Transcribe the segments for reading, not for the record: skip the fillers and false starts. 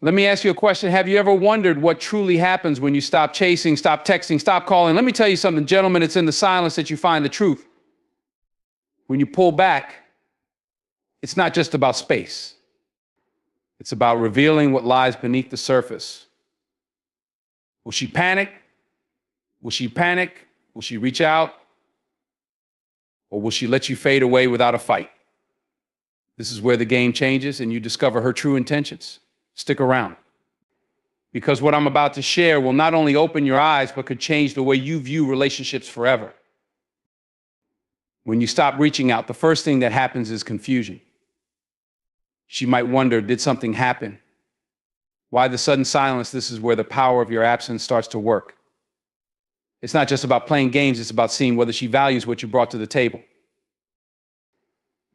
Let me ask you a question. Have you ever wondered what truly happens when you stop chasing, stop texting, stop calling? Let me tell you something, gentlemen, it's in the silence that you find the truth. When you pull back, it's not just about space. It's about revealing what lies beneath the surface. Will she panic? Will she panic? Will she reach out? Or will she let you fade away without a fight? This is where the game changes and you discover her true intentions. Stick around. Because what I'm about to share will not only open your eyes, but could change the way you view relationships forever. When you stop reaching out, the first thing that happens is confusion. She might wonder, did something happen? Why the sudden silence? This is where the power of your absence starts to work. It's not just about playing games, it's about seeing whether she values what you brought to the table.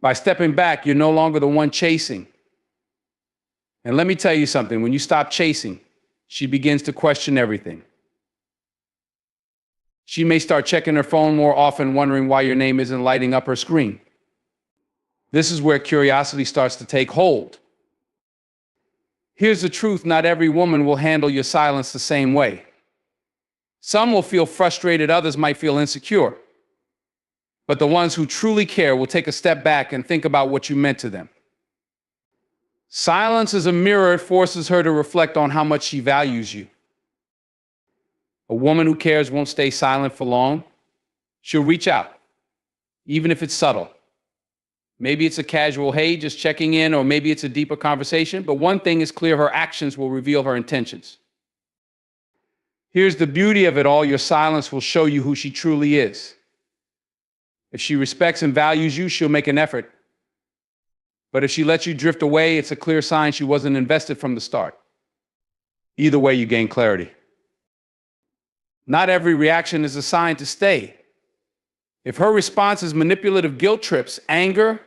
By stepping back, you're no longer the one chasing. And let me tell you something, when you stop chasing, she begins to question everything. She may start checking her phone more often, wondering why your name isn't lighting up her screen. This is where curiosity starts to take hold. Here's the truth, not every woman will handle your silence the same way. Some will feel frustrated, others might feel insecure. But the ones who truly care will take a step back and think about what you meant to them. Silence is a mirror. It forces her to reflect on how much she values you. A woman who cares won't stay silent for long. She'll reach out, even if it's subtle. Maybe it's a casual, hey, just checking in, or maybe it's a deeper conversation. But one thing is clear, her actions will reveal her intentions. Here's the beauty of it all. Your silence will show you who she truly is. If she respects and values you, she'll make an effort. But if she lets you drift away, it's a clear sign she wasn't invested from the start. Either way, you gain clarity. Not every reaction is a sign to stay. If her response is manipulative guilt trips, anger,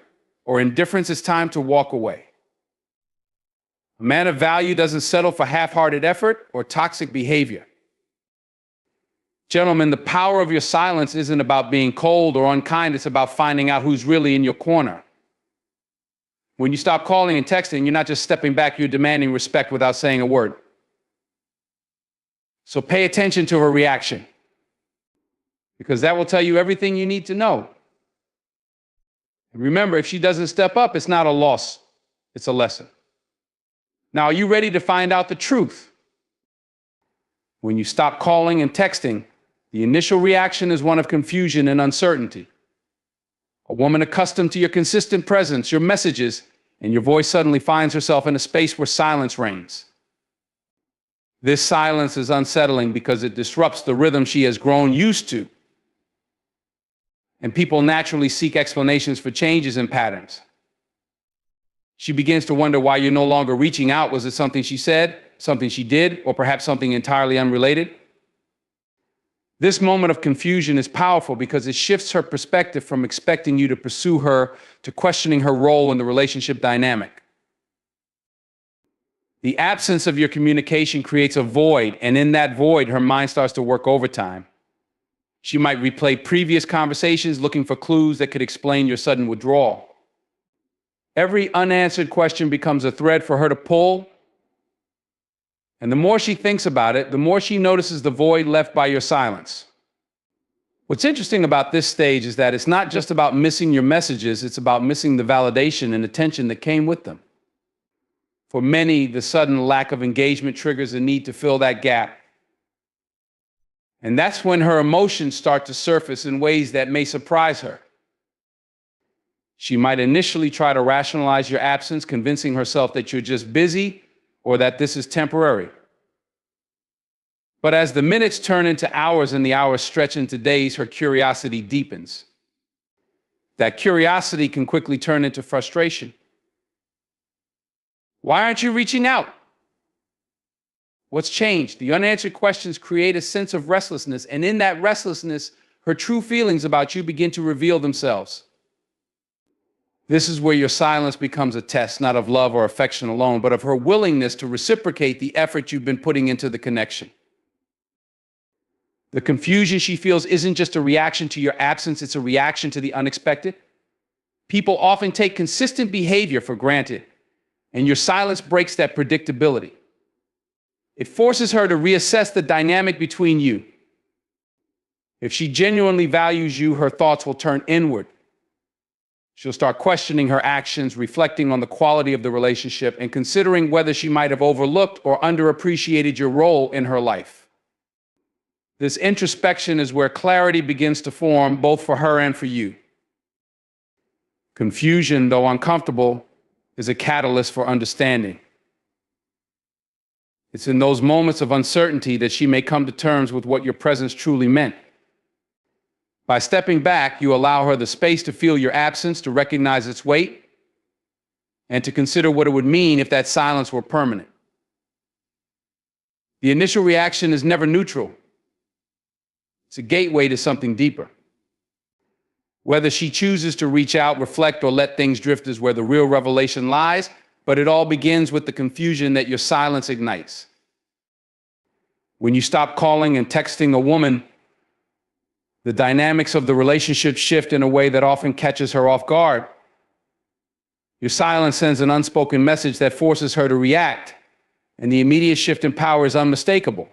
or indifference, it's time to walk away. A man of value doesn't settle for half-hearted effort or toxic behavior. Gentlemen, the power of your silence isn't about being cold or unkind. It's about finding out who's really in your corner. When you stop calling and texting, you're not just stepping back, you're demanding respect without saying a word. So pay attention to her reaction, because that will tell you everything you need to know. And remember, if she doesn't step up, it's not a loss, it's a lesson. Now, are you ready to find out the truth? When you stop calling and texting, the initial reaction is one of confusion and uncertainty. A woman accustomed to your consistent presence, your messages, and your voice suddenly finds herself in a space where silence reigns. This silence is unsettling because it disrupts the rhythm she has grown used to. And people naturally seek explanations for changes in patterns. She begins to wonder why you're no longer reaching out. Was it something she said, something she did, or perhaps something entirely unrelated? This moment of confusion is powerful because it shifts her perspective from expecting you to pursue her to questioning her role in the relationship dynamic. The absence of your communication creates a void, and in that void, her mind starts to work overtime. She might replay previous conversations looking for clues that could explain your sudden withdrawal. Every unanswered question becomes a thread for her to pull. And the more she thinks about it, the more she notices the void left by your silence. What's interesting about this stage is that it's not just about missing your messages, it's about missing the validation and attention that came with them. For many, the sudden lack of engagement triggers a need to fill that gap. And that's when her emotions start to surface in ways that may surprise her. She might initially try to rationalize your absence, convincing herself that you're just busy or that this is temporary. But as the minutes turn into hours and the hours stretch into days, her curiosity deepens. That curiosity can quickly turn into frustration. Why aren't you reaching out? What's changed? The unanswered questions create a sense of restlessness, and in that restlessness, her true feelings about you begin to reveal themselves. This is where your silence becomes a test, not of love or affection alone, but of her willingness to reciprocate the effort you've been putting into the connection. The confusion she feels isn't just a reaction to your absence, it's a reaction to the unexpected. People often take consistent behavior for granted, and your silence breaks that predictability. It forces her to reassess the dynamic between you. If she genuinely values you, her thoughts will turn inward. She'll start questioning her actions, reflecting on the quality of the relationship, and considering whether she might have overlooked or underappreciated your role in her life. This introspection is where clarity begins to form, both for her and for you. Confusion, though uncomfortable, is a catalyst for understanding. It's in those moments of uncertainty that she may come to terms with what your presence truly meant. By stepping back, you allow her the space to feel your absence, to recognize its weight, and to consider what it would mean if that silence were permanent. The initial reaction is never neutral. It's a gateway to something deeper. Whether she chooses to reach out, reflect, or let things drift is where the real revelation lies, but it all begins with the confusion that your silence ignites. When you stop calling and texting a woman, the dynamics of the relationship shift in a way that often catches her off guard. Your silence sends an unspoken message that forces her to react, and the immediate shift in power is unmistakable.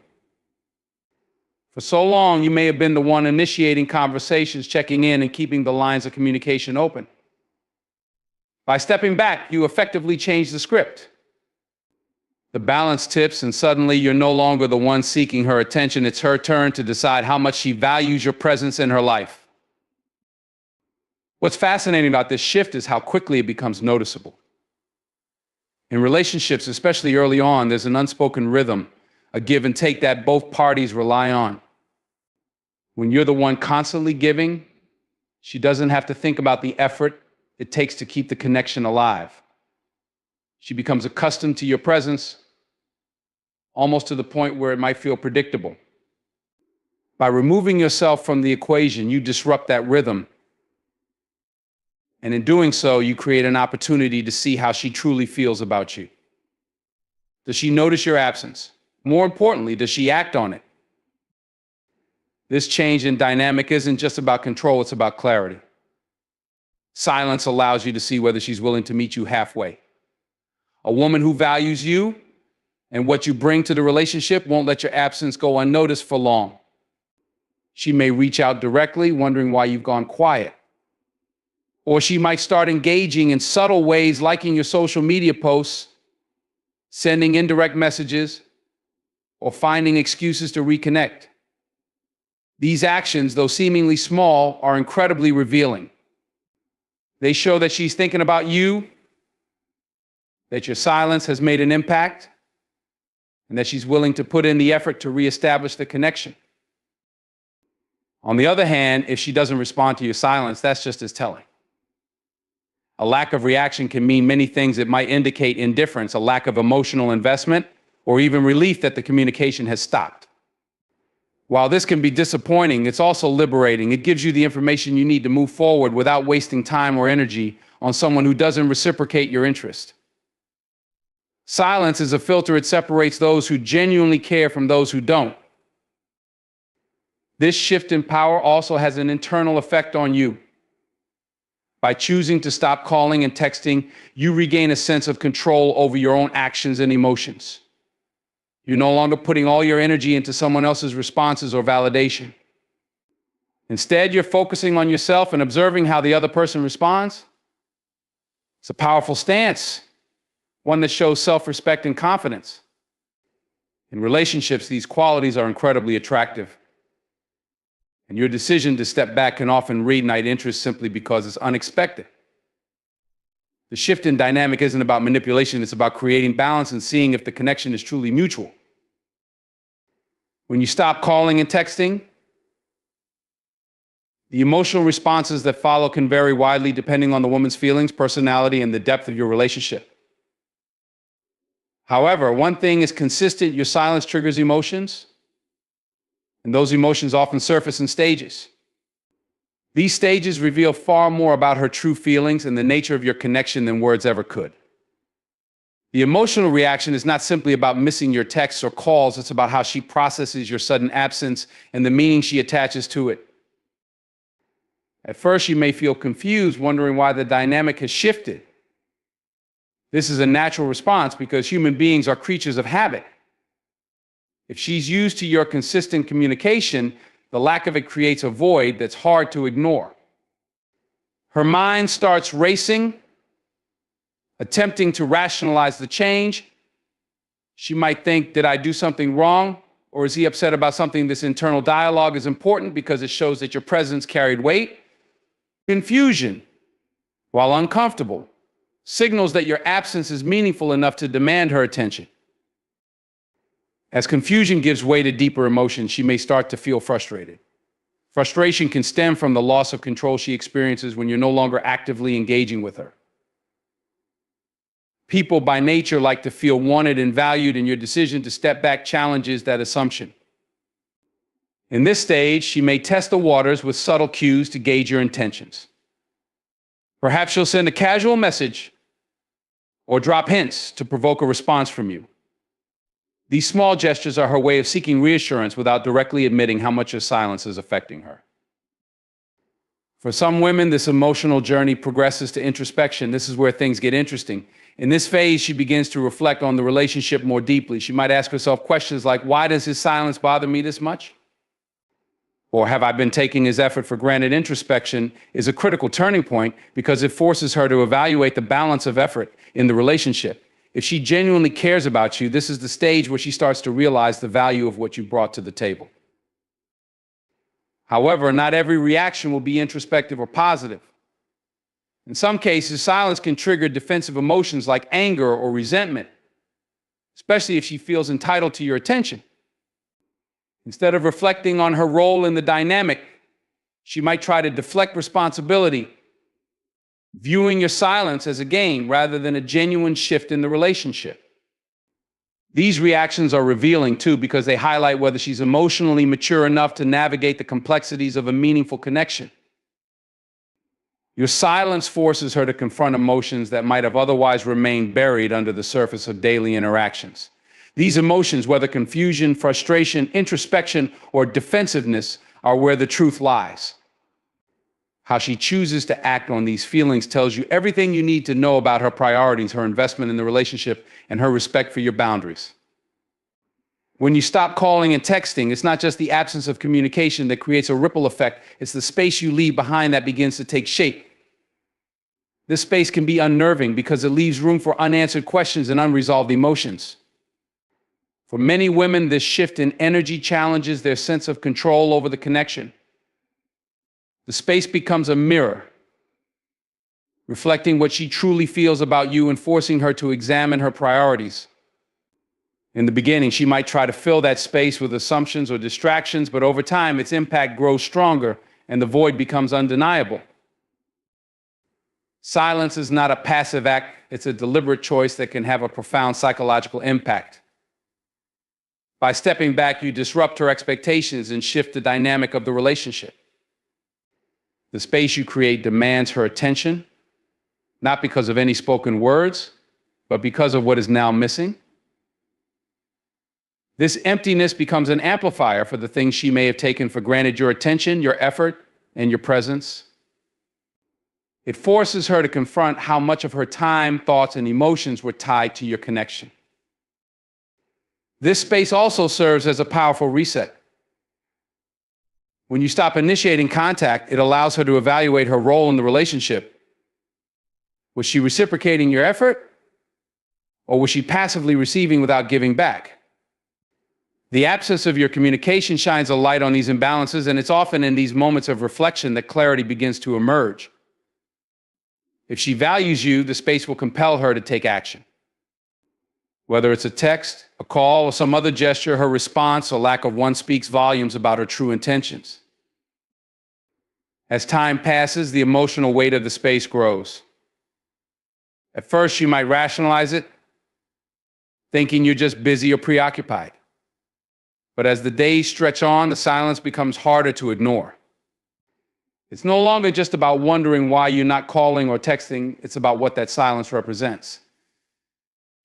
For so long, you may have been the one initiating conversations, checking in, and keeping the lines of communication open. By stepping back, you effectively change the script. The balance tips, and suddenly you're no longer the one seeking her attention. It's her turn to decide how much she values your presence in her life. What's fascinating about this shift is how quickly it becomes noticeable. In relationships, especially early on, there's an unspoken rhythm, a give and take that both parties rely on. When you're the one constantly giving, she doesn't have to think about the effort it takes to keep the connection alive. She becomes accustomed to your presence, almost to the point where it might feel predictable. By removing yourself from the equation, you disrupt that rhythm. And in doing so, you create an opportunity to see how she truly feels about you. Does she notice your absence? More importantly, does she act on it? This change in dynamic isn't just about control, it's about clarity. Silence allows you to see whether she's willing to meet you halfway. A woman who values you and what you bring to the relationship won't let your absence go unnoticed for long. She may reach out directly, wondering why you've gone quiet. Or she might start engaging in subtle ways, liking your social media posts, sending indirect messages, or finding excuses to reconnect. These actions, though seemingly small, are incredibly revealing. They show that she's thinking about you, that your silence has made an impact, and that she's willing to put in the effort to reestablish the connection. On the other hand, if she doesn't respond to your silence, that's just as telling. A lack of reaction can mean many things. It might indicate indifference, a lack of emotional investment, or even relief that the communication has stopped. While this can be disappointing, it's also liberating. It gives you the information you need to move forward without wasting time or energy on someone who doesn't reciprocate your interest. Silence is a filter. It separates those who genuinely care from those who don't. This shift in power also has an internal effect on you. By choosing to stop calling and texting, you regain a sense of control over your own actions and emotions. You're no longer putting all your energy into someone else's responses or validation. Instead, you're focusing on yourself and observing how the other person responds. It's a powerful stance, one that shows self-respect and confidence. In relationships, these qualities are incredibly attractive. And your decision to step back can often reignite interest simply because it's unexpected. The shift in dynamic isn't about manipulation, it's about creating balance and seeing if the connection is truly mutual. When you stop calling and texting, the emotional responses that follow can vary widely depending on the woman's feelings, personality, and the depth of your relationship. However, one thing is consistent: your silence triggers emotions, and those emotions often surface in stages. These stages reveal far more about her true feelings and the nature of your connection than words ever could. The emotional reaction is not simply about missing your texts or calls, it's about how she processes your sudden absence and the meaning she attaches to it. At first, you may feel confused, wondering why the dynamic has shifted. This is a natural response because human beings are creatures of habit. If she's used to your consistent communication, the lack of it creates a void that's hard to ignore. Her mind starts racing, attempting to rationalize the change. She might think, did I do something wrong? Or is he upset about something? This internal dialogue is important because it shows that your presence carried weight. Confusion, while uncomfortable, signals that your absence is meaningful enough to demand her attention. As confusion gives way to deeper emotions, she may start to feel frustrated. Frustration can stem from the loss of control she experiences when you're no longer actively engaging with her. People by nature like to feel wanted and valued, and your decision to step back challenges that assumption. In this stage, she may test the waters with subtle cues to gauge your intentions. Perhaps she'll send a casual message or drop hints to provoke a response from you. These small gestures are her way of seeking reassurance without directly admitting how much your silence is affecting her. For some women, this emotional journey progresses to introspection. This is where things get interesting. In this phase, she begins to reflect on the relationship more deeply. She might ask herself questions like, why does his silence bother me this much? Or have I been taking his effort for granted? Introspection is a critical turning point because it forces her to evaluate the balance of effort in the relationship. If she genuinely cares about you, this is the stage where she starts to realize the value of what you brought to the table. However, not every reaction will be introspective or positive. In some cases, silence can trigger defensive emotions like anger or resentment, especially if she feels entitled to your attention. Instead of reflecting on her role in the dynamic, she might try to deflect responsibility, viewing your silence as a game rather than a genuine shift in the relationship. These reactions are revealing too because they highlight whether she's emotionally mature enough to navigate the complexities of a meaningful connection. Your silence forces her to confront emotions that might have otherwise remained buried under the surface of daily interactions. These emotions, whether confusion, frustration, introspection, or defensiveness, are where the truth lies. How she chooses to act on these feelings tells you everything you need to know about her priorities, her investment in the relationship, and her respect for your boundaries. When you stop calling and texting, it's not just the absence of communication that creates a ripple effect, it's the space you leave behind that begins to take shape. This space can be unnerving because it leaves room for unanswered questions and unresolved emotions. For many women, this shift in energy challenges their sense of control over the connection. The space becomes a mirror, reflecting what she truly feels about you and forcing her to examine her priorities. In the beginning, she might try to fill that space with assumptions or distractions, but over time, its impact grows stronger and the void becomes undeniable. Silence is not a passive act, it's a deliberate choice that can have a profound psychological impact. By stepping back, you disrupt her expectations and shift the dynamic of the relationship. The space you create demands her attention, not because of any spoken words, but because of what is now missing. This emptiness becomes an amplifier for the things she may have taken for granted: your attention, your effort, and your presence. It forces her to confront how much of her time, thoughts, and emotions were tied to your connection. This space also serves as a powerful reset. When you stop initiating contact, it allows her to evaluate her role in the relationship. Was she reciprocating your effort, or was she passively receiving without giving back? The absence of your communication shines a light on these imbalances, and it's often in these moments of reflection that clarity begins to emerge. If she values you, the space will compel her to take action. Whether it's a text, a call, or some other gesture, her response or lack of one speaks volumes about her true intentions. As time passes, the emotional weight of the space grows. At first, she might rationalize it, thinking you're just busy or preoccupied. But as the days stretch on, the silence becomes harder to ignore. It's no longer just about wondering why you're not calling or texting, it's about what that silence represents.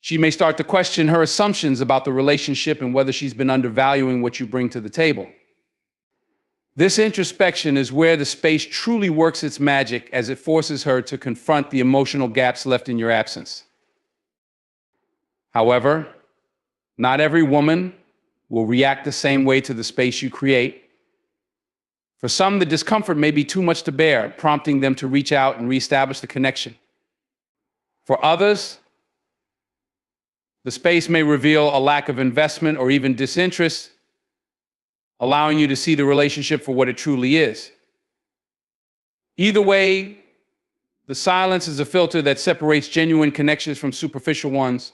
She may start to question her assumptions about the relationship and whether she's been undervaluing what you bring to the table. This introspection is where the space truly works its magic, as it forces her to confront the emotional gaps left in your absence. However, not every woman will react the same way to the space you create. For some, the discomfort may be too much to bear, prompting them to reach out and reestablish the connection. For others, the space may reveal a lack of investment or even disinterest, allowing you to see the relationship for what it truly is. Either way, the silence is a filter that separates genuine connections from superficial ones.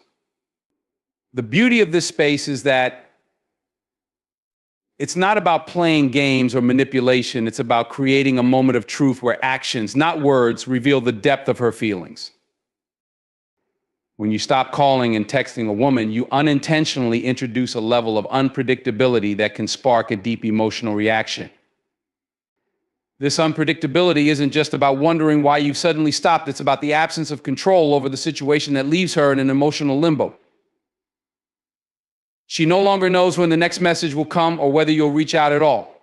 The beauty of this space is that it's not about playing games or manipulation. It's about creating a moment of truth where actions, not words, reveal the depth of her feelings. When you stop calling and texting a woman, you unintentionally introduce a level of unpredictability that can spark a deep emotional reaction. This unpredictability isn't just about wondering why you suddenly stopped. It's about the absence of control over the situation that leaves her in an emotional limbo. She no longer knows when the next message will come or whether you'll reach out at all.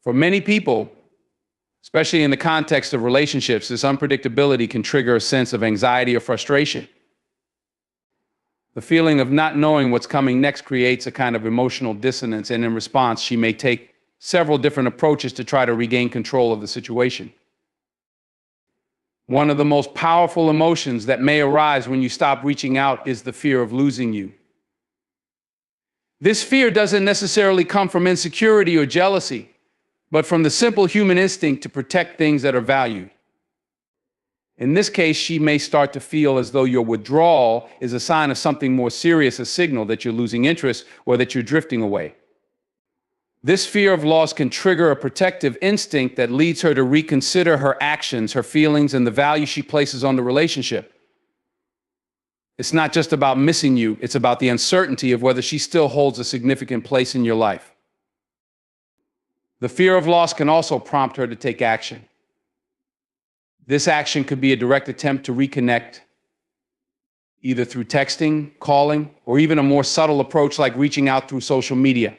For many people, especially in the context of relationships, this unpredictability can trigger a sense of anxiety or frustration. The feeling of not knowing what's coming next creates a kind of emotional dissonance, and in response, she may take several different approaches to try to regain control of the situation. One of the most powerful emotions that may arise when you stop reaching out is the fear of losing you. This fear doesn't necessarily come from insecurity or jealousy, but from the simple human instinct to protect things that are valued. In this case, she may start to feel as though your withdrawal is a sign of something more serious, a signal that you're losing interest or that you're drifting away. This fear of loss can trigger a protective instinct that leads her to reconsider her actions, her feelings, and the value she places on the relationship. It's not just about missing you, it's about the uncertainty of whether she still holds a significant place in your life. The fear of loss can also prompt her to take action. This action could be a direct attempt to reconnect, either through texting, calling, or even a more subtle approach like reaching out through social media.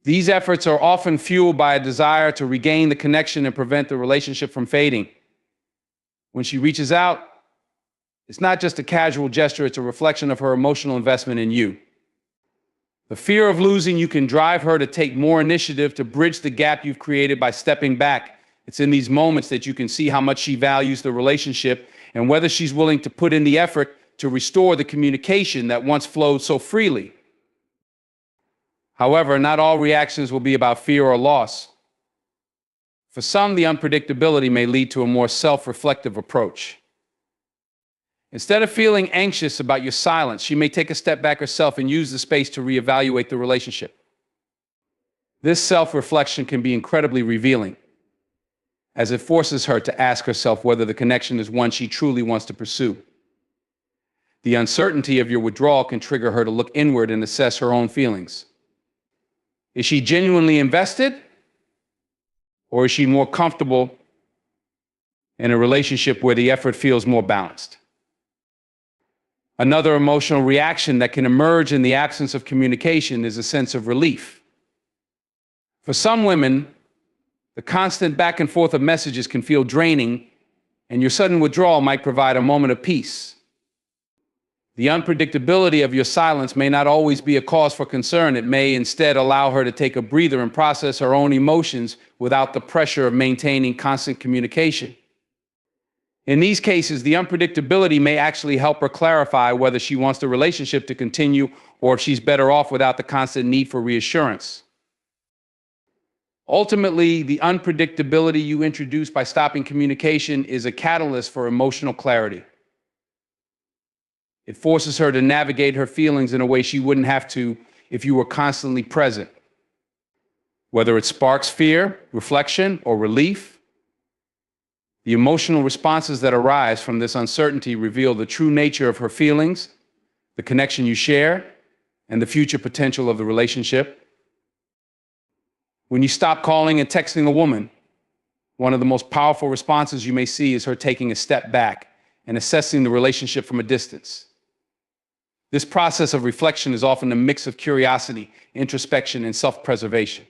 These efforts are often fueled by a desire to regain the connection and prevent the relationship from fading. When she reaches out, it's not just a casual gesture, it's a reflection of her emotional investment in you. The fear of losing you can drive her to take more initiative to bridge the gap you've created by stepping back. It's in these moments that you can see how much she values the relationship and whether she's willing to put in the effort to restore the communication that once flowed so freely. However, not all reactions will be about fear or loss. For some, the unpredictability may lead to a more self-reflective approach. Instead of feeling anxious about your silence, she may take a step back herself and use the space to reevaluate the relationship. This self-reflection can be incredibly revealing, as it forces her to ask herself whether the connection is one she truly wants to pursue. The uncertainty of your withdrawal can trigger her to look inward and assess her own feelings. Is she genuinely invested, or is she more comfortable in a relationship where the effort feels more balanced? Another emotional reaction that can emerge in the absence of communication is a sense of relief. For some women, the constant back and forth of messages can feel draining, and your sudden withdrawal might provide a moment of peace. The unpredictability of your silence may not always be a cause for concern. It may instead allow her to take a breather and process her own emotions without the pressure of maintaining constant communication. In these cases, the unpredictability may actually help her clarify whether she wants the relationship to continue or if she's better off without the constant need for reassurance. Ultimately, the unpredictability you introduce by stopping communication is a catalyst for emotional clarity. It forces her to navigate her feelings in a way she wouldn't have to if you were constantly present. Whether it sparks fear, reflection, or relief, the emotional responses that arise from this uncertainty reveal the true nature of her feelings, the connection you share, and the future potential of the relationship. When you stop calling and texting a woman, one of the most powerful responses you may see is her taking a step back and assessing the relationship from a distance. This process of reflection is often a mix of curiosity, introspection, and self-preservation.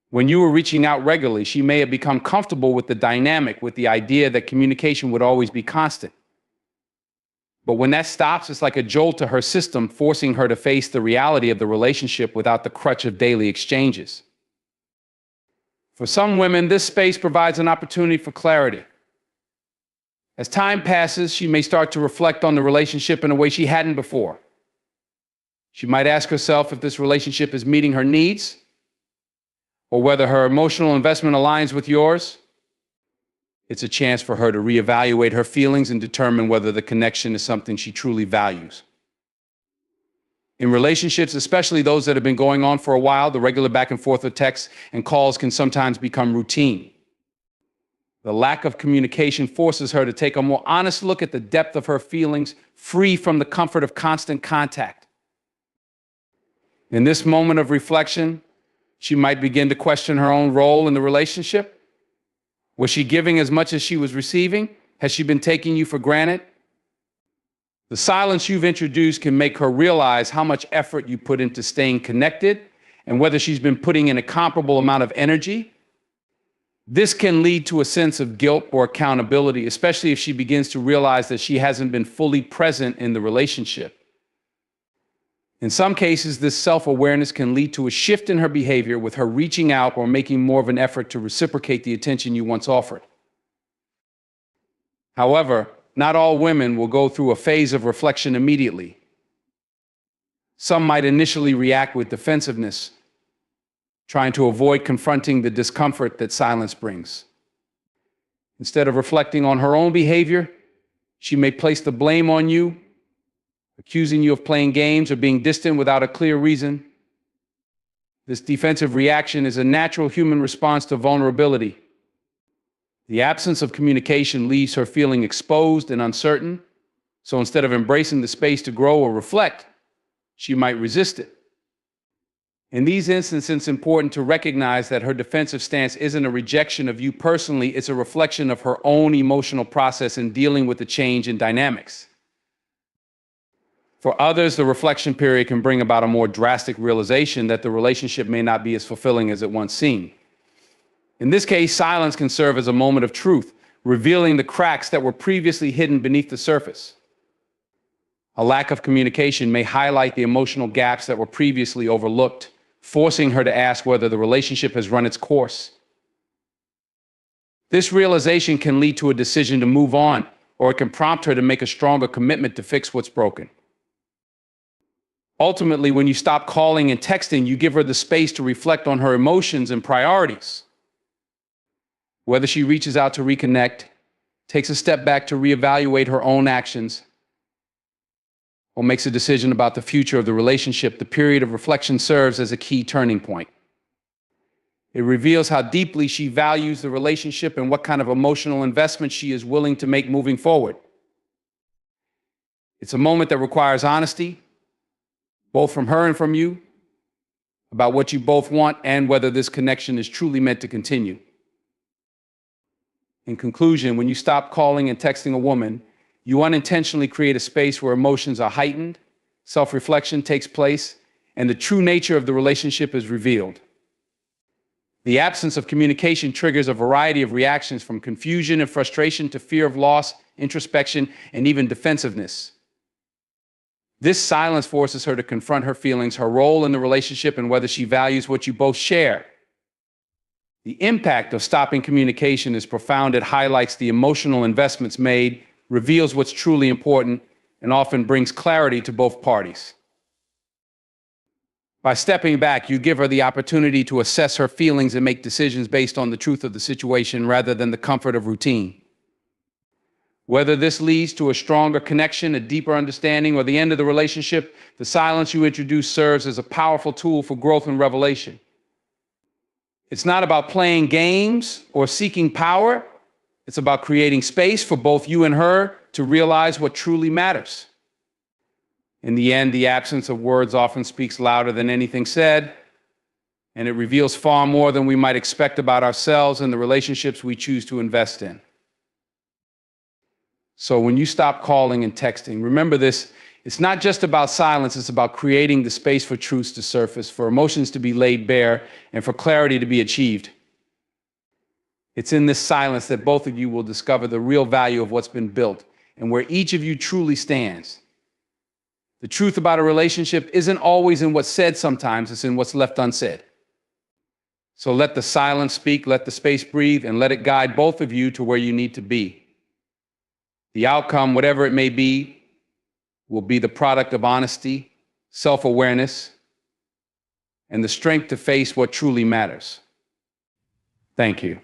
When you were reaching out regularly, she may have become comfortable with the dynamic, with the idea that communication would always be constant. But when that stops, it's like a jolt to her system, forcing her to face the reality of the relationship without the crutch of daily exchanges. For some women, this space provides an opportunity for clarity. As time passes, she may start to reflect on the relationship in a way she hadn't before. She might ask herself if this relationship is meeting her needs, or whether her emotional investment aligns with yours. It's a chance for her to reevaluate her feelings and determine whether the connection is something she truly values. In relationships, especially those that have been going on for a while, the regular back and forth of texts and calls can sometimes become routine. The lack of communication forces her to take a more honest look at the depth of her feelings, free from the comfort of constant contact. In this moment of reflection, she might begin to question her own role in the relationship. Was she giving as much as she was receiving? Has she been taking you for granted? The silence you've introduced can make her realize how much effort you put into staying connected and whether she's been putting in a comparable amount of energy. This can lead to a sense of guilt or accountability, especially if she begins to realize that she hasn't been fully present in the relationship. In some cases, this self-awareness can lead to a shift in her behavior, with her reaching out or making more of an effort to reciprocate the attention you once offered. However, not all women will go through a phase of reflection immediately. Some might initially react with defensiveness, trying to avoid confronting the discomfort that silence brings. Instead of reflecting on her own behavior, she may place the blame on you, accusing you of playing games or being distant without a clear reason. This defensive reaction is a natural human response to vulnerability. The absence of communication leaves her feeling exposed and uncertain, so instead of embracing the space to grow or reflect, she might resist it. In these instances, it's important to recognize that her defensive stance isn't a rejection of you personally, it's a reflection of her own emotional process in dealing with the change in dynamics. For others, the reflection period can bring about a more drastic realization that the relationship may not be as fulfilling as it once seemed. In this case, silence can serve as a moment of truth, revealing the cracks that were previously hidden beneath the surface. A lack of communication may highlight the emotional gaps that were previously overlooked, forcing her to ask whether the relationship has run its course. This realization can lead to a decision to move on, or it can prompt her to make a stronger commitment to fix what's broken. Ultimately, when you stop calling and texting, you give her the space to reflect on her emotions and priorities. Whether she reaches out to reconnect, takes a step back to reevaluate her own actions, or makes a decision about the future of the relationship, the period of reflection serves as a key turning point. It reveals how deeply she values the relationship and what kind of emotional investment she is willing to make moving forward. It's a moment that requires honesty, both from her and from you, about what you both want and whether this connection is truly meant to continue. In conclusion, when you stop calling and texting a woman, you unintentionally create a space where emotions are heightened, self-reflection takes place, and the true nature of the relationship is revealed. The absence of communication triggers a variety of reactions, from confusion and frustration to fear of loss, introspection, and even defensiveness. This silence forces her to confront her feelings, her role in the relationship, and whether she values what you both share. The impact of stopping communication is profound. It highlights the emotional investments made, reveals what's truly important, and often brings clarity to both parties. By stepping back, you give her the opportunity to assess her feelings and make decisions based on the truth of the situation rather than the comfort of routine. Whether this leads to a stronger connection, a deeper understanding, or the end of the relationship, the silence you introduce serves as a powerful tool for growth and revelation. It's not about playing games or seeking power. It's about creating space for both you and her to realize what truly matters. In the end, the absence of words often speaks louder than anything said, and it reveals far more than we might expect about ourselves and the relationships we choose to invest in. So when you stop calling and texting, remember this: it's not just about silence, it's about creating the space for truths to surface, for emotions to be laid bare, and for clarity to be achieved. It's in this silence that both of you will discover the real value of what's been built. and where each of you truly stands. The truth about a relationship isn't always in what's said sometimes, it's in what's left unsaid. So let the silence speak, let the space breathe, and let it guide both of you to where you need to be. The outcome, whatever it may be, will be the product of honesty, self-awareness, and the strength to face what truly matters. Thank you.